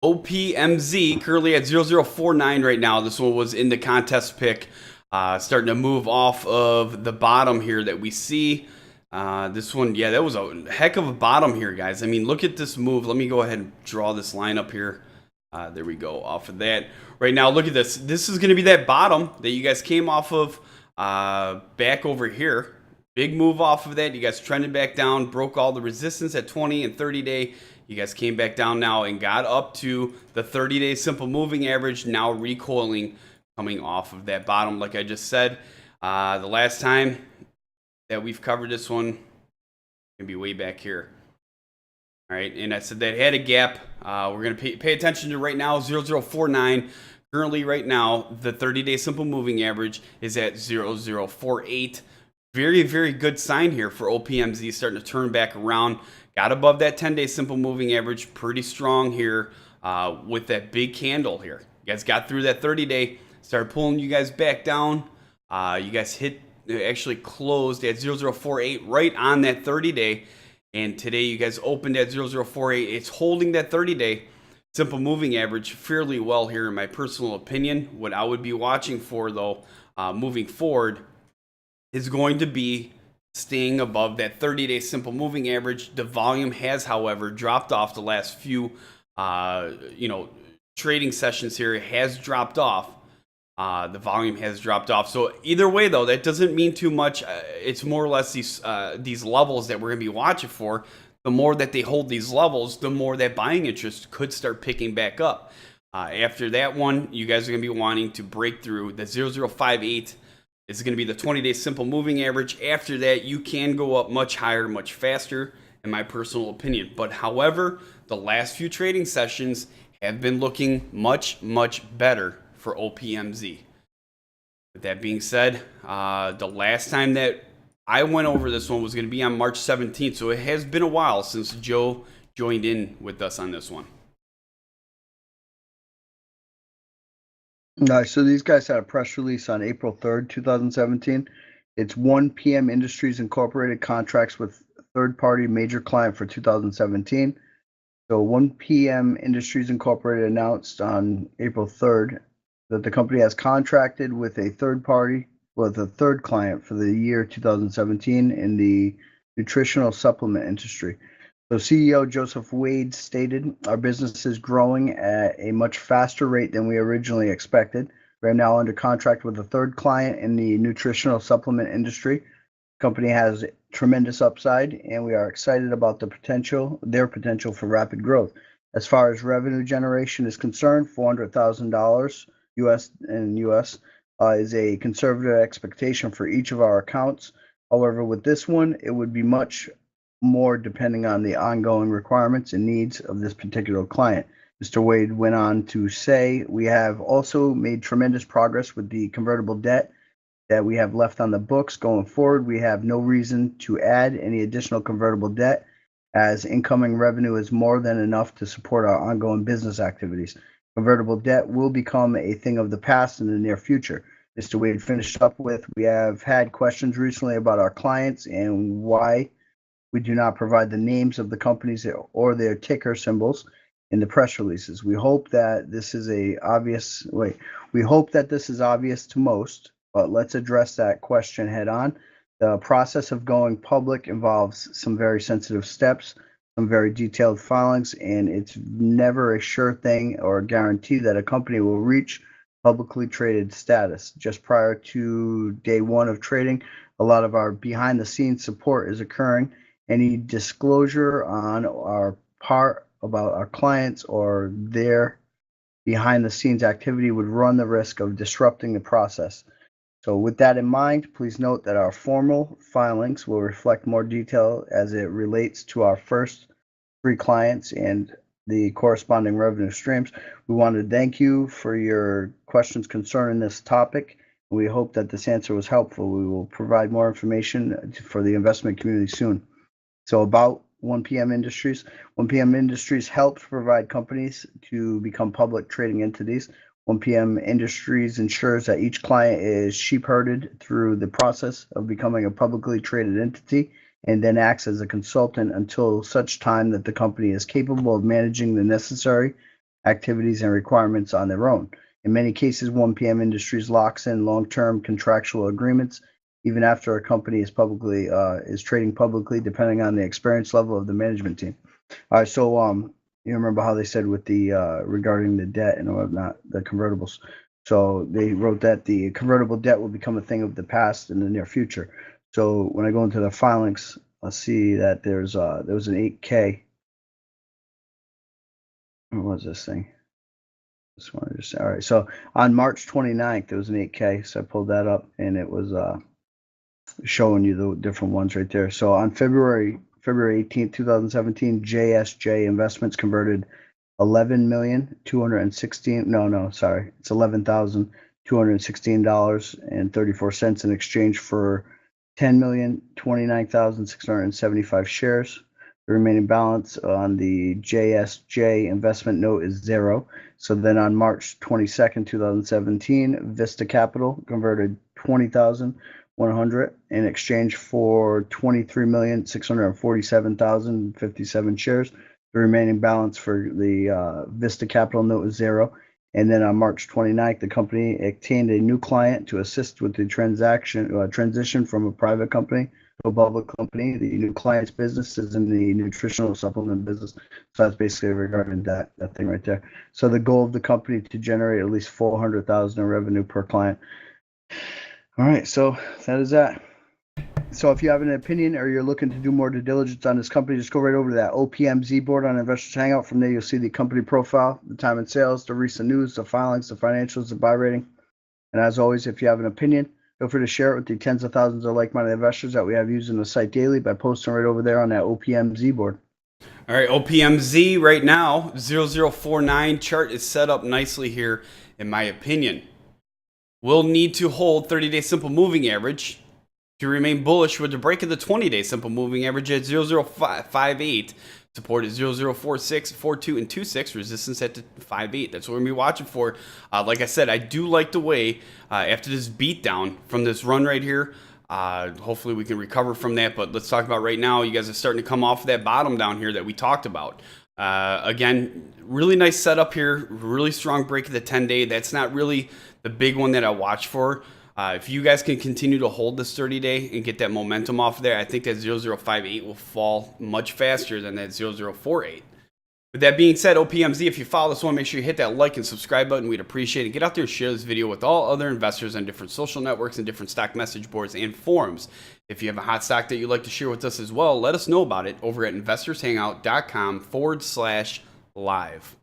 OPMZ currently at 0049 right now. This one was in the contest pick, starting to move off of the bottom here that we see. This one, yeah, that was a heck of a bottom here, guys. I mean, look at this move. Let me go ahead and draw this line up here. There we go, off of that. Right now, look at this. This is going to be that bottom that you guys came off of back over here. Big move off of that. You guys trended back down, broke all the resistance at 20 and 30 day. You guys came back down now and got up to the 30-day simple moving average, now recoiling, coming off of that bottom. Like I just said, the last time that we've covered this one, gonna be way back here. All right, and I said that had a gap. We're going to pay attention to right now, 0049. Currently, right now, the 30-day simple moving average is at 0048. Very, very good sign here for OPMZ starting to turn back around. Got above that 10-day simple moving average pretty strong here with that big candle here. You guys got through that 30-day, started pulling you guys back down. You guys actually closed at 0048 right on that 30-day. And today you guys opened at 0048. It's holding that 30-day simple moving average fairly well here in my personal opinion. What I would be watching for, though, moving forward is going to be staying above that 30-day simple moving average. The volume has, however, dropped off the last few, trading sessions here. It has dropped off. The volume has dropped off. So either way, though, that doesn't mean too much. It's more or less these levels that we're going to be watching for. The more that they hold these levels, the more that buying interest could start picking back up. After that one, you guys are going to be wanting to break through the 0058. It's going to be the 20-day simple moving average. After that, you can go up much higher, much faster, in my personal opinion. But however, the last few trading sessions have been looking much, much better for OPMZ. With that being said, the last time that I went over this one was going to be on March 17th. So it has been a while since Joe joined in with us on this one. Nice. So these guys had a press release on April 3rd, 2017. It's 1PM Industries Incorporated contracts with third-party major client for 2017. So 1PM Industries Incorporated announced on April 3rd that the company has contracted with a third client for the year 2017 in the nutritional supplement industry. So CEO Joseph Wade stated, "Our business is growing at a much faster rate than we originally expected. We're now under contract with a third client in the nutritional supplement industry. The company has tremendous upside, and we are excited about their potential for rapid growth. As far as revenue generation is concerned, $400,000 US is a conservative expectation for each of our accounts. However, with this one, it would be much more depending on the ongoing requirements and needs of this particular client." Mr. Wade went on to say, "We have also made tremendous progress with the convertible debt that we have left on the books. Going forward, we have no reason to add any additional convertible debt, as incoming revenue is more than enough to support our ongoing business activities. Convertible debt will become a thing of the past in the near future." Mr. Wade finished up with, "We have had questions recently about our clients and why we do not provide the names of the companies or their ticker symbols in the press releases. We hope that this is obvious to most, but let's address that question head on. The process of going public involves some very sensitive steps, some very detailed filings, and it's never a sure thing or a guarantee that a company will reach publicly traded status. Just prior to day one of trading, a lot of our behind-the-scenes support is occurring. Any disclosure on our part about our clients or their behind-the-scenes activity would run the risk of disrupting the process. So with that in mind, please note that our formal filings will reflect more detail as it relates to our first 3 clients and the corresponding revenue streams. We want to thank you for your questions concerning this topic. We hope that this answer was helpful. We will provide more information for the investment community soon." So about 1PM Industries. 1PM Industries helps provide companies to become public trading entities. 1PM Industries ensures that each client is sheep-herded through the process of becoming a publicly traded entity, and then acts as a consultant until such time that the company is capable of managing the necessary activities and requirements on their own. In many cases, 1 PM Industries locks in long-term contractual agreements even after a company is trading publicly, depending on the experience level of the management team. All right, so you remember how they said with the regarding the debt and whatnot, the convertibles. So they wrote that the convertible debt will become a thing of the past in the near future. So when I go into the filings, I'll see that there was an 8K. What was this thing? Just wanted to say, all right. So on March 29th, there was an 8K. So I pulled that up, and it was showing you the different ones right there. So on February 18th, 2017, JSJ Investments converted it's $11,216.34 in exchange for 10,029,675 shares. The remaining balance on the JSJ investment note is zero. So then on March 22nd, 2017, Vista Capital converted 20,100 in exchange for 23,647,057 shares. The remaining balance for the Vista Capital note is zero. And then on March 29th, the company obtained a new client to assist with the transition from a private company to a public company. The new client's business is in the nutritional supplement business. So that's basically regarding that thing right there. So the goal of the company to generate at least $400,000 in revenue per client. All right, so that is that. So if you have an opinion or you're looking to do more due diligence on this company, just go right over to that OPMZ board on Investors Hangout. From there, you'll see the company profile, the time and sales, the recent news, the filings, the financials, the buy rating. And as always, if you have an opinion, feel free to share it with the tens of thousands of like-minded investors that we have using the site daily by posting right over there on that OPMZ board. All right, OPMZ right now, 0049 chart is set up nicely here, in my opinion. We'll need to hold 30-day simple moving average to remain bullish with the break of the 20-day simple moving average at 0058. Support at 0046, 42, and 26. Resistance at 58. That's what we're going to be watching for. Like I said, I do like the way after this beatdown from this run right here, hopefully we can recover from that. But let's talk about right now. You guys are starting to come off of that bottom down here that we talked about. Again, really nice setup here. Really strong break of the 10-day. That's not really the big one that I watch for. If you guys can continue to hold this 30-day and get that momentum off there, I think that 0058 will fall much faster than that 0048. With that being said, OPMZ, if you follow this one, make sure you hit that like and subscribe button. We'd appreciate it. Get out there and share this video with all other investors on different social networks and different stock message boards and forums. If you have a hot stock that you'd like to share with us as well, let us know about it over at investorshangout.com/live.